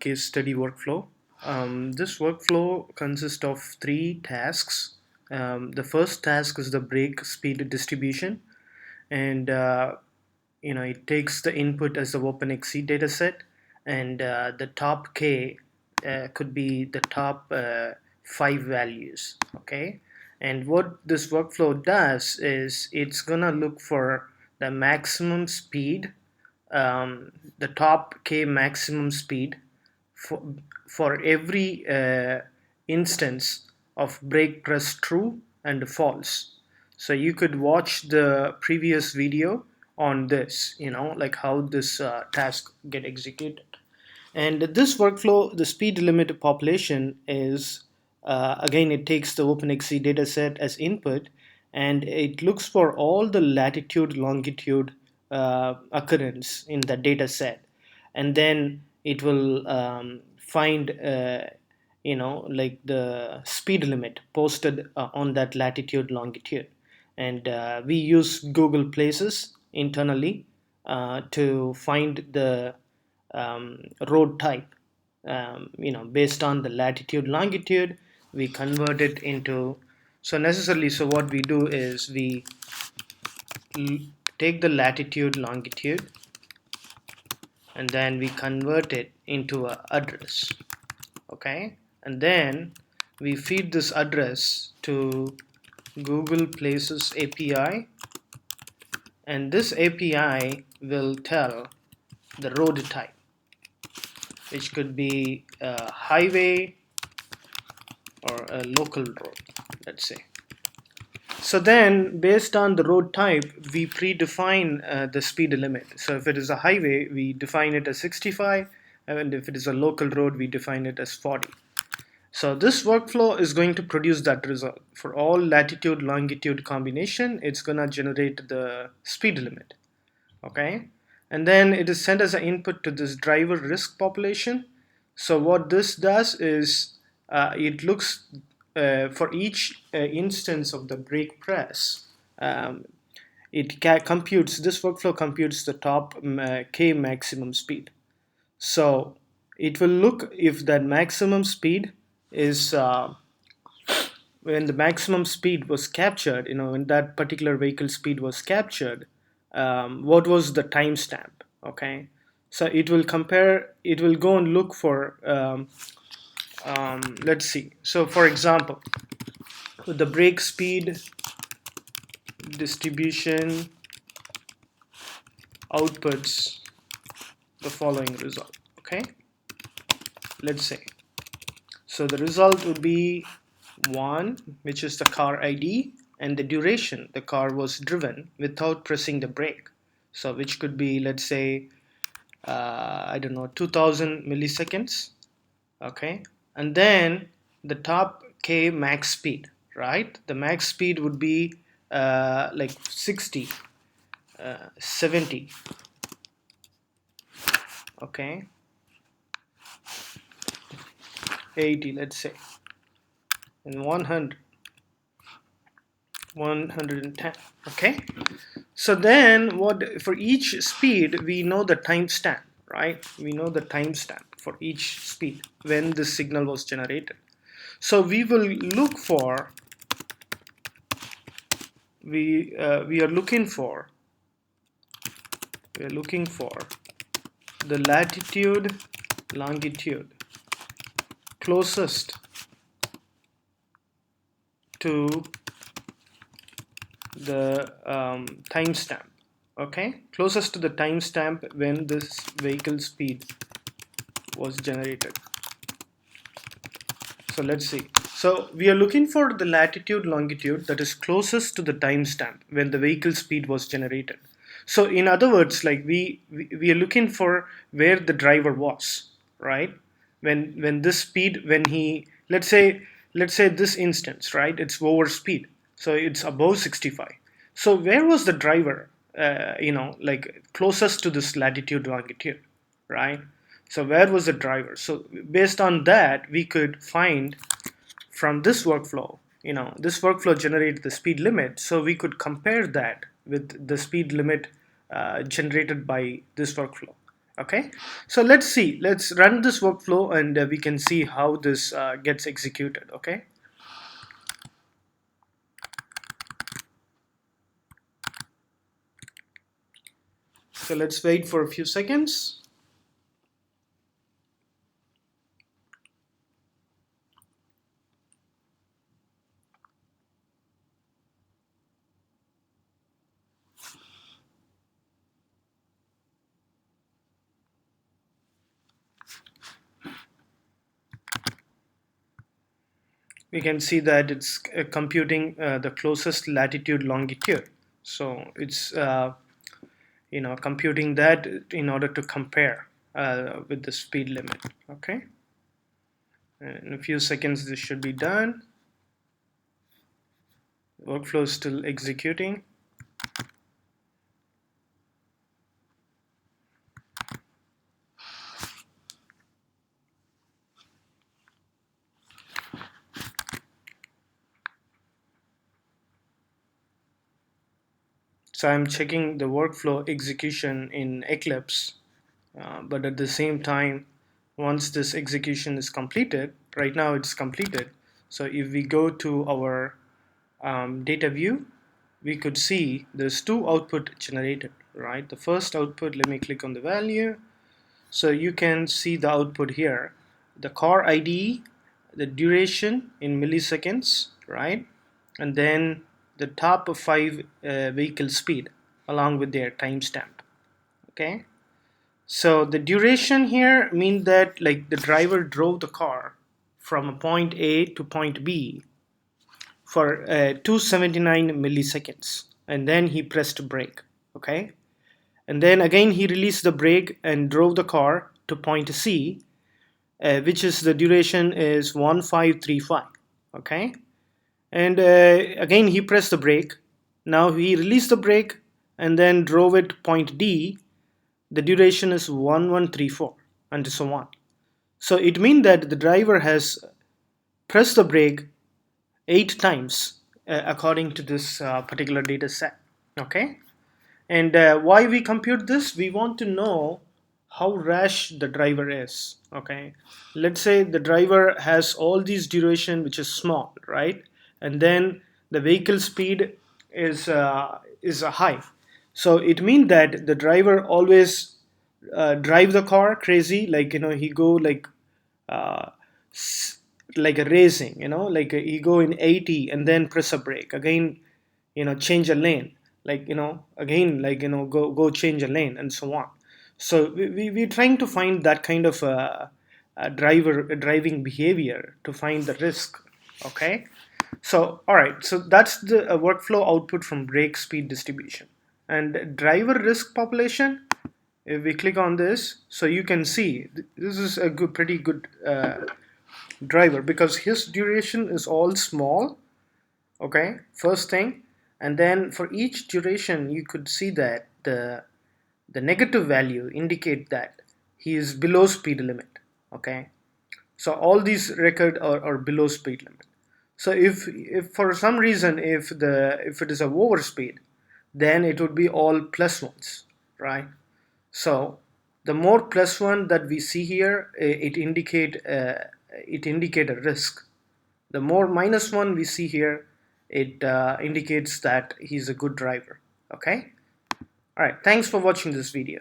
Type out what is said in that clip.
Case study workflow. This workflow consists of three tasks. The first task is the brake speed distribution, and it takes the input as the openXC dataset, and the top K could be the top five values. Okay, and what this workflow does is it's gonna look for the maximum speed, the top K maximum speed for, for every instance of brake press true and false. So you could watch the previous video on this, like how this task get executed. And this workflow, the speed limit population is, again, it takes the openXC dataset as input, and it looks for all the latitude, longitude occurrence in the data set. And then it will find, like the speed limit posted on that latitude, longitude. And we use Google Places internally to find the road type. Based on the latitude, longitude, we convert it into. So what we do is we take the latitude, longitude, and then we convert it into an address. Okay, and then we feed this address to Google Places API, and this API will tell the road type, which could be a highway or a local road, let's say. So then, based on the road type, we predefine the speed limit. So if it is a highway, we define it as 65, and if it is a local road, we define it as 40. So this workflow is going to produce that result. For all latitude, longitude combination, it's gonna generate the speed limit, okay? And then it is sent as an input to this driver risk population. So what this does is it looks for each instance of the brake press. This workflow computes the top K maximum speed. So it will look if that maximum speed is when the maximum speed was captured, when that particular vehicle speed was captured, what was the timestamp? Okay, so it will go and look for, let's see. So for example, the brake speed distribution outputs the following result. Okay, let's say. So the result would be 1, which is the car ID, and the duration the car was driven without pressing the brake. So which could be, let's say, I don't know, 2000 milliseconds. Okay, and then the top K max speed, right? The max speed would be like 60, 70. Okay, 80, let's say, and 100, 110. Okay, so then what, for each speed we know the timestamp, right? We know the timestamp for each speed when this signal was generated. So we will look for, we are looking for the latitude, longitude closest to the timestamp. Okay, closest to the timestamp when this vehicle speed was generated. So let's see. So we are looking for the latitude, longitude that is closest to the timestamp when the vehicle speed was generated. So in other words, like we are looking for where the driver was, right? When this speed, when he, let's say this instance, right? It's over speed, so it's above 65. So where was the driver? Like closest to this latitude, longitude, right? So where was the driver? So based on that, we could find from this workflow, this workflow generated the speed limit. So we could compare that with the speed limit generated by this workflow. Okay, so let's run this workflow, and we can see how this gets executed. Okay, so let's wait for a few seconds. We can see that it's computing the closest latitude longitude. So it's computing that in order to compare with the speed limit. Okay, in a few seconds this should be done. Workflow is still executing. So I'm checking the workflow execution in Eclipse, but at the same time, once this execution is completed, right now it's completed. So if we go to our data view, we could see there's two output generated, right? The first output, let me click on the value. So you can see the output here, the car ID, the duration in milliseconds, right? And then the top 5 vehicle speed along with their timestamp. Okay, so the duration here means that like the driver drove the car from a point A to point B for 279 milliseconds, and then he pressed brake. Okay, and then again he released the brake and drove the car to point C, which is the duration is 1535. Okay, and again he pressed the brake. Now he released the brake and then drove it to point D. The duration is 1134, and so on. So it means that the driver has pressed the brake 8 times according to this particular data set. Okay, and why we compute this? We want to know how rash the driver is. Okay, let's say the driver has all these duration which is small, right? And then the vehicle speed is a high. So it means that the driver always drive the car crazy, like he go uh, like a racing, like you go in 80 and then press a brake again, change a lane, like again, like go change a lane and so on. So we're trying to find that kind of driving behavior to find the risk. Okay, so all right, so that's the workflow output from brake speed distribution. And driver risk population, if we click on this, so you can see this is a pretty good driver, because his duration is all small. Okay, first thing. And then for each duration you could see that the negative value indicate that he is below speed limit. Okay, so all these record are below speed limit. So if for some reason if it is a overspeed, then it would be all plus ones, right? So the more plus one that we see here, it indicate a risk. The more minus one we see here, it indicates that he's a good driver. Okay. All right. Thanks for watching this video.